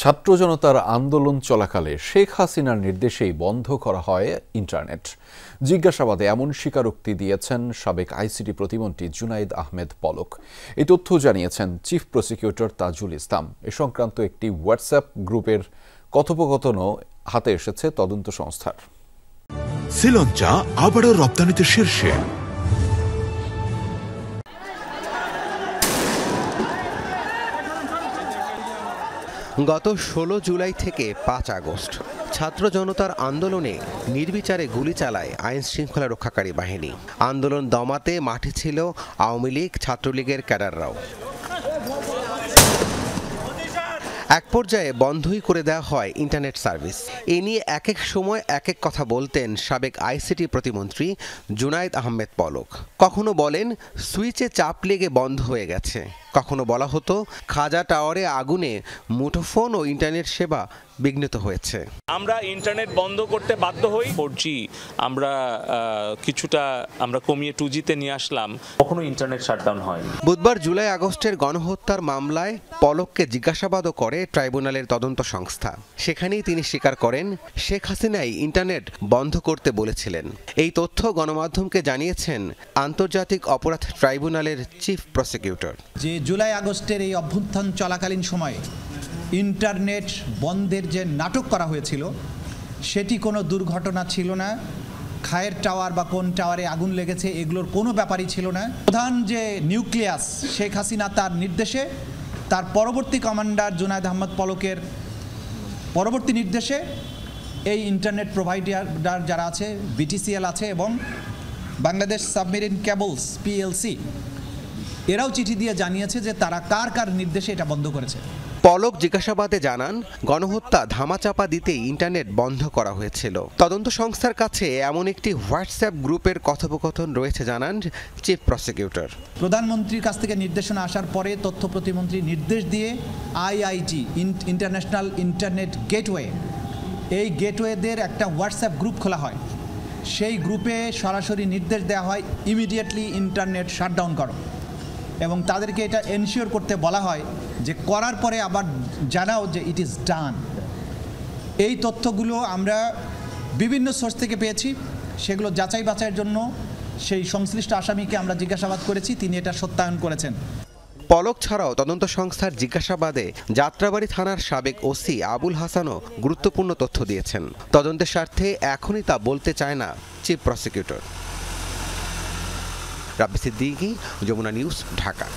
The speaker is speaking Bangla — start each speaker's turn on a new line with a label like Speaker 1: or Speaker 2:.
Speaker 1: ছাত্র জনতার আন্দোলন চলাকালে শেখ হাসিনার নির্দেশেই বন্ধ করা হয় ইন্টারনেট। জিজ্ঞাসাবাদে এমন স্বীকারোক্তি দিয়েছেন সাবেক আইসিটি প্রতিমন্ত্রী জুনাইদ আহমেদ পলক। এই তথ্য জানিয়েছেন চিফ প্রসিকিউটর তাজুল ইসলাম। এ সংক্রান্ত একটি হোয়াটসঅ্যাপ গ্রুপের কথোপকথনও হাতে এসেছে তদন্ত সংস্থার।
Speaker 2: শ্রীলঙ্কা আবারও রপ্তানিতে শীর্ষে।
Speaker 3: গত 16 জুলাই থেকে 5 আগস্ট ছাত্র জনতার আন্দোলনে নির্বিচারে গুলি চালায় আইন শৃঙ্খলা রক্ষাকারী বাহিনী। আন্দোলন দমাতে মাঠে ছিল আওয়ামী লীগ, ছাত্রলীগের ক্যাডাররাও। এক পর্যায়ে বন্ধই করে দেওয়া হয় ইন্টারনেট সার্ভিস। এ নিয়ে এক এক সময় এক এক কথা বলতেন সাবেক আইসিটি প্রতিমন্ত্রী জুনাইদ আহমেদ পলক। কখনো বলেন সুইচে চাপ লেগে বন্ধ হয়ে গেছে, কখনো বলা হতো খাজা টাওয়ারে আগুনে মুঠোফোন ও ইন্টারনেট সেবা বিঘ্নিত হয়েছে।
Speaker 4: আমরা ইন্টারনেট বন্ধ করতে বাধ্য হই। 4G কিছুটা কমিয়ে 2G-তে নিয়ে আসলাম, কখনো ইন্টারনেট শাটডাউন হয়।
Speaker 3: বুধবার জুলাই আগস্টের গণহত্যার মামলায় পলককে জিজ্ঞাসাবাদও করে ট্রাইব্যুনালের তদন্ত সংস্থা। সেখানেই তিনি স্বীকার করেন শেখ হাসিনাই ইন্টারনেট বন্ধ করতে বলেছিলেন। এই তথ্য গণমাধ্যমকে জানিয়েছেন আন্তর্জাতিক অপরাধ ট্রাইব্যুনালের চিফ প্রসিকিউটর।
Speaker 5: যে জুলাই আগস্টের এই অভ্যুত্থান চলাকালীন সময়ে ইন্টারনেট বন্ধের যে নাটক করা হয়েছিল সেটি কোনো দুর্ঘটনা ছিল না। খায়ের টাওয়ার বা কোন টাওয়ারে আগুন লেগেছে এগুলোর কোনো ব্যাপারই ছিল না। প্রধান যে নিউক্লিয়াস শেখ হাসিনা তার নির্দেশে, তার পরবর্তী কমান্ডার জুনাইদ আহমেদ পলকের পরবর্তী নির্দেশে এই ইন্টারনেট প্রোভাইডার যারা আছে, বিটিসিএল আছে এবং বাংলাদেশ সাবমেরিন কেবলস পিএলসি, এরাও চিঠি দিয়ে জানিয়েছে যে তারা কার কার নির্দেশে এটা বন্ধ করেছে।
Speaker 3: পলক জিজ্ঞাসাবাদে জানান গণহত্যা ধামাচাপা দিতেই ইন্টারনেট বন্ধ করা হয়েছিল। তদন্ত সংস্থার কাছে এমন একটি হোয়াটসঅ্যাপ গ্রুপের কথোপকথন রয়েছে জানান চিফ প্রসিকিউটর।
Speaker 5: প্রধানমন্ত্রীর কাছ থেকে নির্দেশনা আসার পরে তথ্য প্রতিমন্ত্রী নির্দেশ দিয়ে আইআইটি ইন্টারন্যাশনাল ইন্টারনেট গেটওয়ে, এই গেটওয়েদের একটা হোয়াটসঅ্যাপ গ্রুপ খোলা হয়। সেই গ্রুপে সরাসরি নির্দেশ দেওয়া হয় ইমিডিয়েটলি ইন্টারনেট শাটডাউন করো, এবং তাদেরকে এটা এনশিওর করতে বলা হয় যে করার পরে আবার জানাও যে ইট ইজ ডান। এই তথ্যগুলো আমরা বিভিন্ন সোর্স থেকে পেয়েছি, সেগুলো যাচাই বাছাইয়ের জন্য সেই সংশ্লিষ্ট আসামিকে আমরা জিজ্ঞাসাবাদ করেছি, তিনি এটা সত্যায়ন করেছেন।
Speaker 3: পলক ছাড়াও তদন্ত সংস্থার জিজ্ঞাসাবাদে যাত্রাবাড়ী থানার সাবেক ওসি আবুল হাসানও গুরুত্বপূর্ণ তথ্য দিয়েছেন। তদন্তের স্বার্থে এখনই তা বলতে চায় না চিফ প্রসিকিউটর। রাব্বি সিদ্দিকী, যমুনা নিউজ, ঢাকা।